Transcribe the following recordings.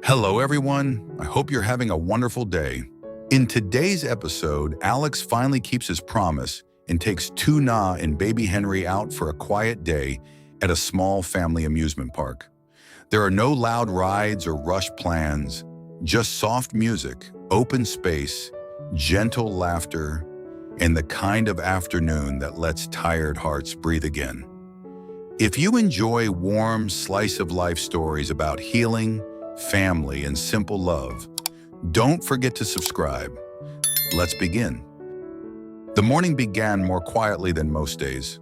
Hello, everyone. I hope you're having a wonderful day. In today's episode, Alex finally keeps his promise and takes Tuna and baby Henry out for a quiet day at a small family amusement park. There are no loud rides or rushed plans, just soft music, open space, gentle laughter, and the kind of afternoon that lets tired hearts breathe again. If you enjoy warm, slice-of-life stories about healing, family, and simple love, don't forget to subscribe. Let's begin. The morning began more quietly than most days.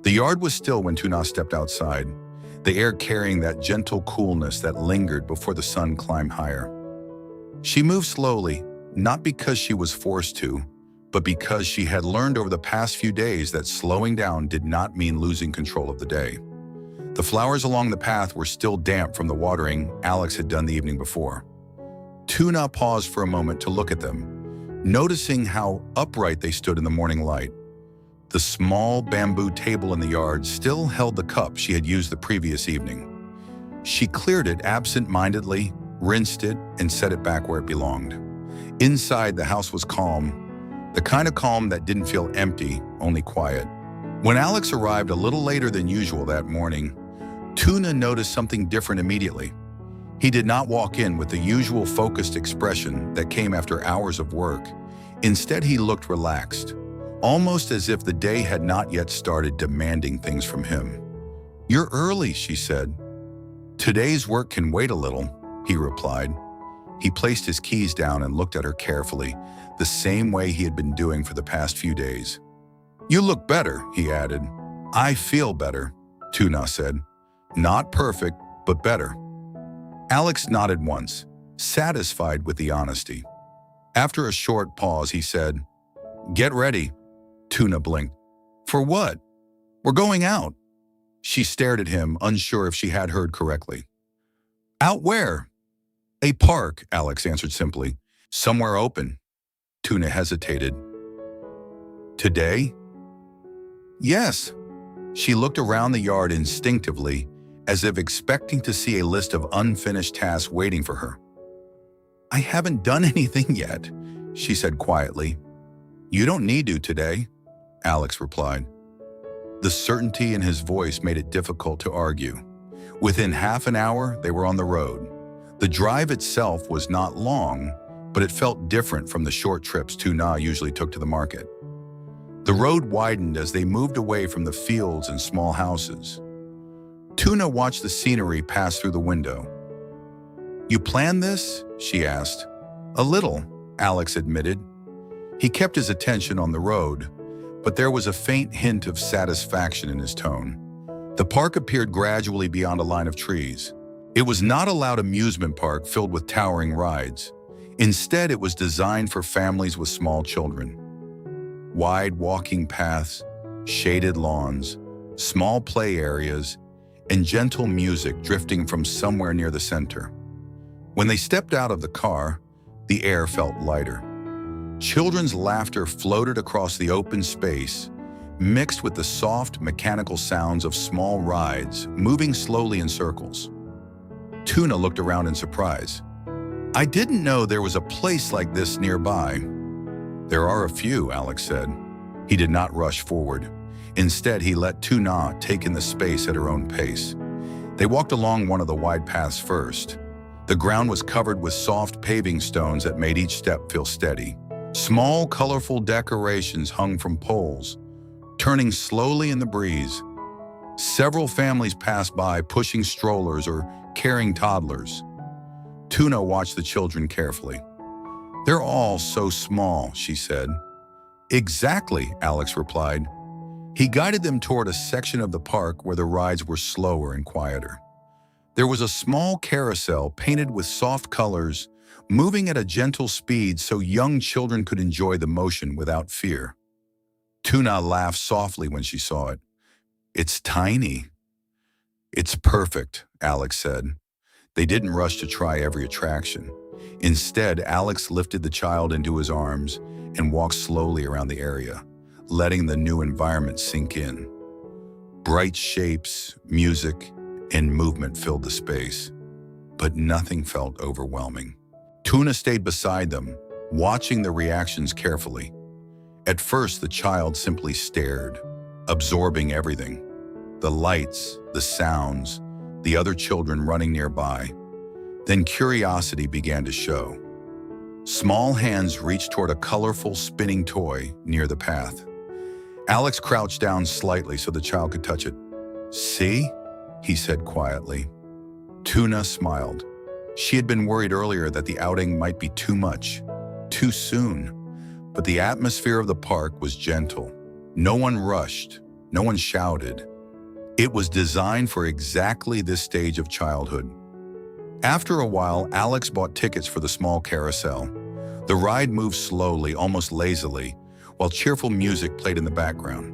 The yard was still when Tuna stepped outside, the air carrying that gentle coolness that lingered before the sun climbed higher. She moved slowly, not because she was forced to, but because she had learned over the past few days that slowing down did not mean losing control of the day. The flowers along the path were still damp from the watering Alex had done the evening before. Tuna paused for a moment to look at them, noticing how upright they stood in the morning light. The small bamboo table in the yard still held the cup she had used the previous evening. She cleared it absent-mindedly, rinsed it, and set it back where it belonged. Inside, the house was calm, the kind of calm that didn't feel empty, only quiet. When Alex arrived a little later than usual that morning, Tuna noticed something different immediately. He did not walk in with the usual focused expression that came after hours of work. Instead, he looked relaxed, almost as if the day had not yet started demanding things from him. "You're early," she said. "Today's work can wait a little," he replied. He placed his keys down and looked at her carefully, the same way he had been doing for the past few days. "You look better," he added. "I feel better," Tuna said. "Not perfect, but better." Alex nodded once, satisfied with the honesty. After a short pause, he said, "Get ready." Tuna blinked. "For what?" "We're going out." She stared at him, unsure if she had heard correctly. "Out where?" "A park," Alex answered simply. "Somewhere open." Tuna hesitated. "Today?" "Yes." She looked around the yard instinctively, as if expecting to see a list of unfinished tasks waiting for her. "I haven't done anything yet," she said quietly. "You don't need to today," Alex replied. The certainty in his voice made it difficult to argue. Within half an hour, they were on the road. The drive itself was not long, but it felt different from the short trips Tuna usually took to the market. The road widened as they moved away from the fields and small houses. Tuna watched the scenery pass through the window. "You planned this?" she asked. "A little," Alex admitted. He kept his attention on the road, but there was a faint hint of satisfaction in his tone. The park appeared gradually beyond a line of trees. It was not a loud amusement park filled with towering rides. Instead, it was designed for families with small children. Wide walking paths, shaded lawns, small play areas, and gentle music drifting from somewhere near the center. When they stepped out of the car, the air felt lighter. Children's laughter floated across the open space, mixed with the soft, mechanical sounds of small rides moving slowly in circles. Tuna looked around in surprise. "I didn't know there was a place like this nearby." "There are a few," Alex said. He did not rush forward. Instead, he let Tuna take in the space at her own pace. They walked along one of the wide paths first. The ground was covered with soft paving stones that made each step feel steady. Small, colorful decorations hung from poles, turning slowly in the breeze. Several families passed by, pushing strollers or carrying toddlers. Tuna watched the children carefully. "They're all so small," she said. "Exactly," Alex replied. He guided them toward a section of the park where the rides were slower and quieter. There was a small carousel painted with soft colors, moving at a gentle speed so young children could enjoy the motion without fear. Tuna laughed softly when she saw it. "It's tiny." "It's perfect," Alex said. They didn't rush to try every attraction. Instead, Alex lifted the child into his arms and walked slowly around the area, letting the new environment sink in. Bright shapes, music, and movement filled the space. but nothing felt overwhelming. Tuna stayed beside them, watching the reactions carefully. At first, the child simply stared, absorbing everything. The lights, the sounds, the other children running nearby. Then curiosity began to show. Small hands reached toward a colorful spinning toy near the path. Alex crouched down slightly so the child could touch it. "See?" he said quietly. Tuna smiled. She had been worried earlier that the outing might be too much, too soon. But the atmosphere of the park was gentle. No one rushed, no one shouted. It was designed for exactly this stage of childhood. After a while, Alex bought tickets for the small carousel. The ride moved slowly, almost lazily, while cheerful music played in the background.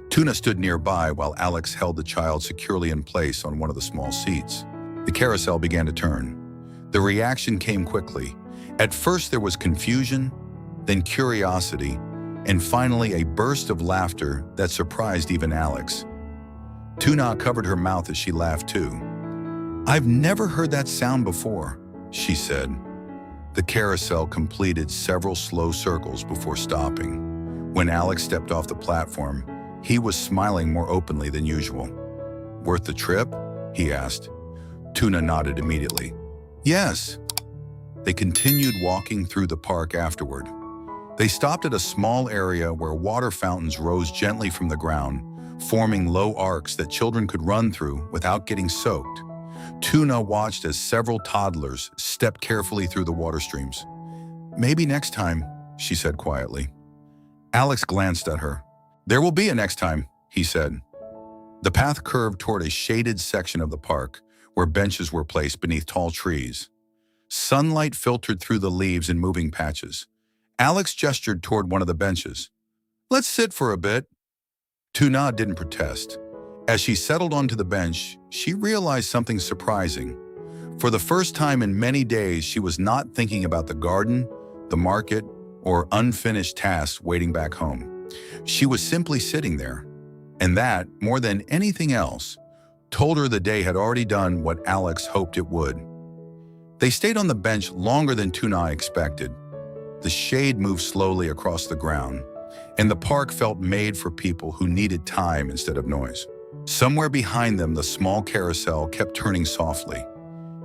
Tuna stood nearby while Alex held the child securely in place on one of the small seats. The carousel began to turn. The reaction came quickly. At first there was confusion, then curiosity, and finally a burst of laughter that surprised even Alex. Tuna covered her mouth as she laughed too. "I've never heard that sound before," she said. The carousel completed several slow circles before stopping. When Alex stepped off the platform, he was smiling more openly than usual. "Worth the trip?" he asked. Tuna nodded immediately. "Yes." They continued walking through the park afterward. They stopped at a small area where water fountains rose gently from the ground, forming low arcs that children could run through without getting soaked. Tuna watched as several toddlers stepped carefully through the water streams. "Maybe next time," she said quietly. Alex glanced at her. "There will be a next time," he said. The path curved toward a shaded section of the park, where benches were placed beneath tall trees. Sunlight filtered through the leaves in moving patches. Alex gestured toward one of the benches. "Let's sit for a bit." Tuna didn't protest. As she settled onto the bench, she realized something surprising. For the first time in many days, she was not thinking about the garden, the market, or unfinished tasks waiting back home. She was simply sitting there. And that, more than anything else, told her the day had already done what Alex hoped it would. They stayed on the bench longer than Tuna expected. The shade moved slowly across the ground, and the park felt made for people who needed time instead of noise. Somewhere behind them, the small carousel kept turning softly.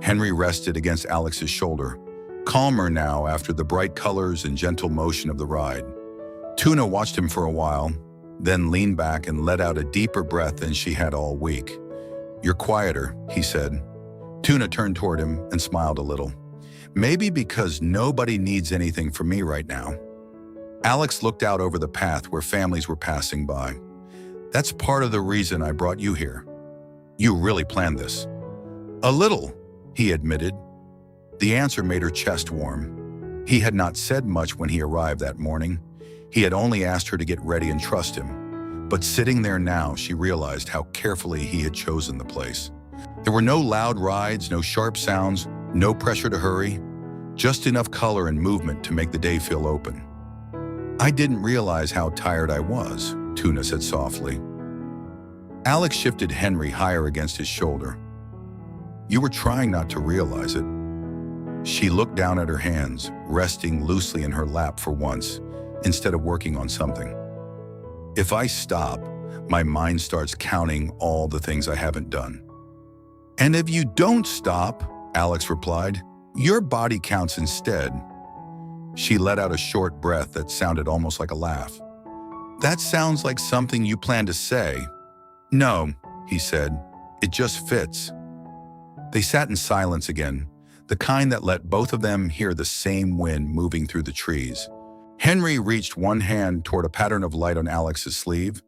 Henry rested against Alex's shoulder, calmer now after the bright colors and gentle motion of the ride. Tuna watched him for a while, then leaned back and let out a deeper breath than she had all week. "You're quieter," he said. Tuna turned toward him and smiled a little. "Maybe because nobody needs anything from me right now." Alex looked out over the path where families were passing by. "That's part of the reason I brought you here. You really planned this." "A little," he admitted. The answer made her chest warm. He had not said much when he arrived that morning. He had only asked her to get ready and trust him. But sitting there now, she realized how carefully he had chosen the place. There were no loud rides, no sharp sounds, no pressure to hurry, just enough color and movement to make the day feel open. "I didn't realize how tired I was," Tuna said softly. Alex shifted Henry higher against his shoulder. "You were trying not to realize it." She looked down at her hands, resting loosely in her lap for once, instead of working on something. "If I stop, my mind starts counting all the things I haven't done." "And if you don't stop," Alex replied, "your body counts instead." She let out a short breath that sounded almost like a laugh. "That sounds like something you plan to say." "No," he said, "it just fits." They sat in silence again, the kind that let both of them hear the same wind moving through the trees. Henry reached one hand toward a pattern of light on Alex's sleeve,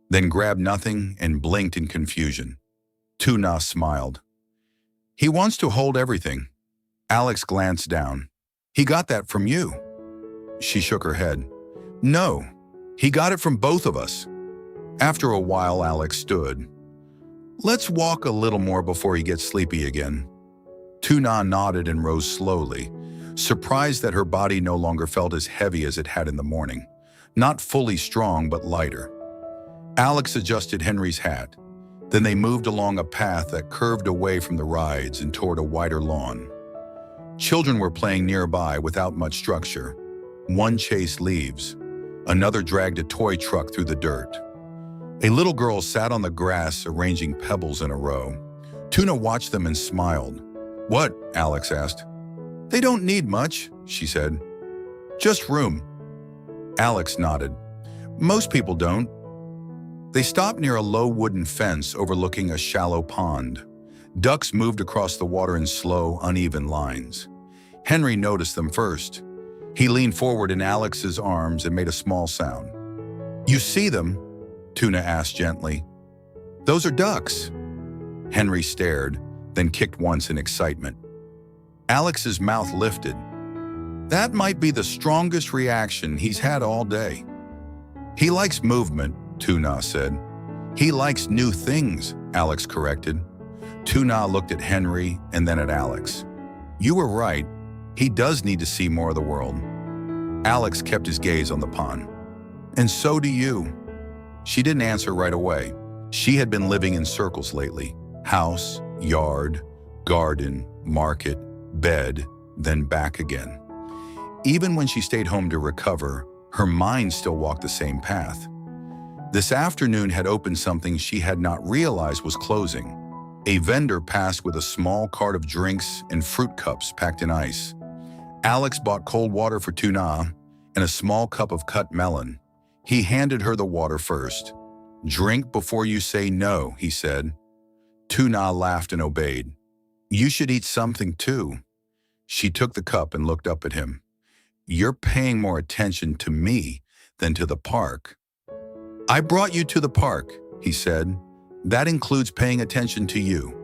then grabbed nothing and blinked in confusion. Tuna smiled. "He wants to hold everything." Alex glanced down. "He got that from you." She shook her head. "No, he got it from both of us." After a while, Alex stood. "Let's walk a little more before he gets sleepy again." Tuna nodded and rose slowly, surprised that her body no longer felt as heavy as it had in the morning. Not fully strong, but lighter. Alex adjusted Henry's hat. Then they moved along a path that curved away from the rides and toward a wider lawn. Children were playing nearby without much structure. One chased leaves. Another dragged a toy truck through the dirt. A little girl sat on the grass arranging pebbles in a row. Tuna watched them and smiled. "What?" Alex asked. "They don't need much," she said. "Just room." Alex nodded. "Most people don't." They stopped near a low wooden fence overlooking a shallow pond. Ducks moved across the water in slow, uneven lines. Henry noticed them first. He leaned forward in Alex's arms and made a small sound. "You see them?" Tuna asked gently. "Those are ducks." Henry stared, then kicked once in excitement. Alex's mouth lifted. That might be the strongest reaction he's had all day. "He likes movement," Tuna said. "He likes new things," Alex corrected. Tuna looked at Henry and then at Alex. "You were right. He does need to see more of the world." Alex kept his gaze on the pond. "And so do you." She didn't answer right away. She had been living in circles lately. House, yard, garden, market, bed, then back again. Even when she stayed home to recover, her mind still walked the same path. This afternoon had opened something she had not realized was closing. A vendor passed with a small cart of drinks and fruit cups packed in ice. Alex bought cold water for Tuna and a small cup of cut melon. He handed her the water first. "Drink before you say no," he said. Tuna laughed and obeyed. "You should eat something too." She took the cup and looked up at him. "You're paying more attention to me than to the park." "I brought you to the park," he said. "That includes paying attention to you."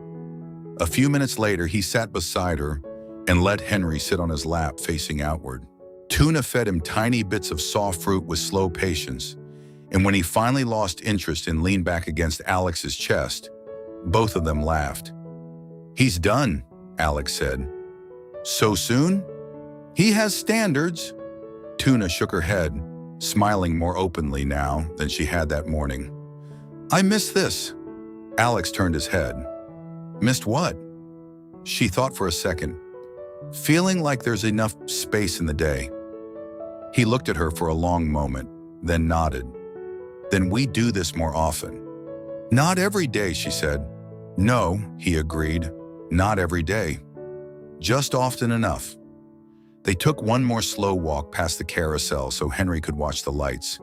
A few minutes later, he sat beside her and let Henry sit on his lap facing outward. Tuna fed him tiny bits of soft fruit with slow patience, and when he finally lost interest and leaned back against Alex's chest, both of them laughed. "He's done," Alex said. "So soon?" "He has standards." Tuna shook her head, smiling more openly now than she had that morning. "I miss this." Alex turned his head. "Missed what?" She thought for a second. "Feeling like there's enough space in the day." He looked at her for a long moment, then nodded. "Then we do this more often." "Not every day," she said. "No," he agreed. "Not every day. Just often enough." They took one more slow walk past the carousel so Henry could watch the lights.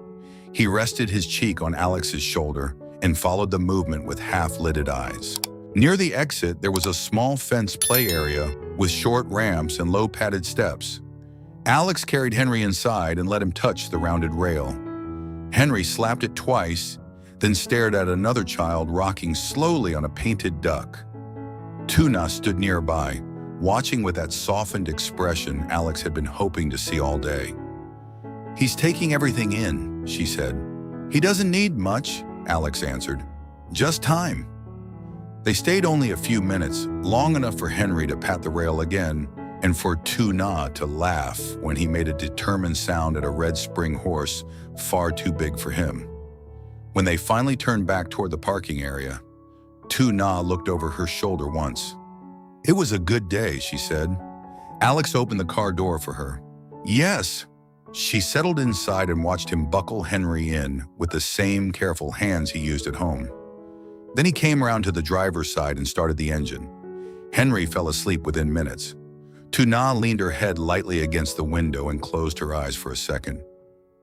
He rested his cheek on Alex's shoulder and followed the movement with half-lidded eyes. Near the exit, there was a small fenced play area with short ramps and low padded steps. Alex carried Henry inside and let him touch the rounded rail. Henry slapped it twice, then stared at another child rocking slowly on a painted duck. Tuna stood nearby, watching with that softened expression Alex had been hoping to see all day. "He's taking everything in," she said. "He doesn't need much," Alex answered. "Just time." They stayed only a few minutes, long enough for Henry to pat the rail again and for Tuna to laugh when he made a determined sound at a red spring horse far too big for him. When they finally turned back toward the parking area, Tuna looked over her shoulder once. "It was a good day," she said. Alex opened the car door for her. "Yes." She settled inside and watched him buckle Henry in with the same careful hands he used at home. Then he came around to the driver's side and started the engine. Henry fell asleep within minutes. Tuna leaned her head lightly against the window and closed her eyes for a second.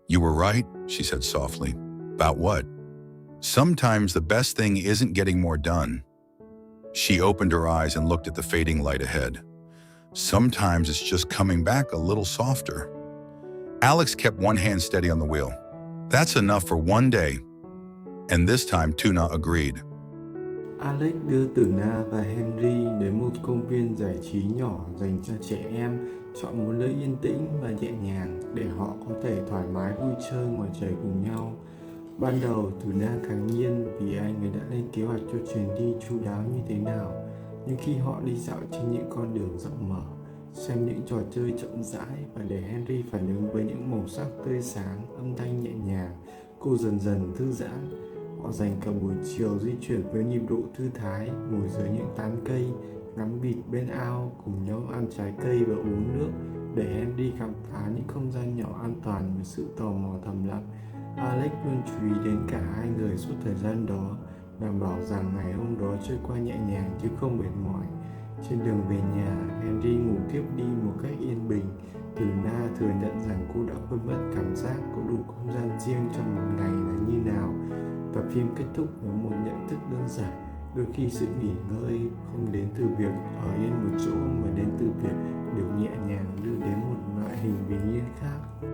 "You were right," she said softly. "About what?" "Sometimes the best thing isn't getting more done." She opened her eyes and looked at the fading light ahead. "Sometimes it's just coming back a little softer." Alex kept one hand steady on the wheel. "That's enough for one day." And this time Tuna agreed. Alex đưa Tuna và Henry đến một công viên giải trí nhỏ dành cho trẻ em, chọn một nơi yên tĩnh và nhẹ nhàng để họ có thể thoải mái vui chơi ngoài trời cùng nhau. Ban đầu Tuna ngạc nhiên vì anh ấy đã lên kế hoạch cho chuyến đi chu đáo như thế nào, nhưng khi họ đi dạo trên những con đường rộng mở, xem những trò chơi chậm rãi và để Henry phản ứng với những màu sắc tươi sáng, âm thanh nhẹ nhàng, cô dần dần thư giãn. Họ dành cả buổi chiều di chuyển với nhịp độ thư thái, ngồi dưới những tán cây, ngắm vịt bên ao, cùng nhau ăn trái cây và uống nước, để Henry khám phá những không gian nhỏ an toàn với sự tò mò thầm lặng. Alex luôn chú ý đến cả hai người suốt thời gian đó, đảm bảo rằng ngày hôm đó trôi qua nhẹ nhàng chứ không mệt mỏi. Trên đường về nhà, Henry ngủ thiếp đi một cách yên bình. Từ Na thừa nhận rằng cô đã quên mất cảm giác có đủ không gian riêng trong một ngày là như nào. Và phim kết thúc với một nhận thức đơn giản: đôi khi sự nghỉ ngơi không đến từ việc ở yên một chỗ, mà đến từ việc được nhẹ nhàng đưa đến một loại hình bình yên khác.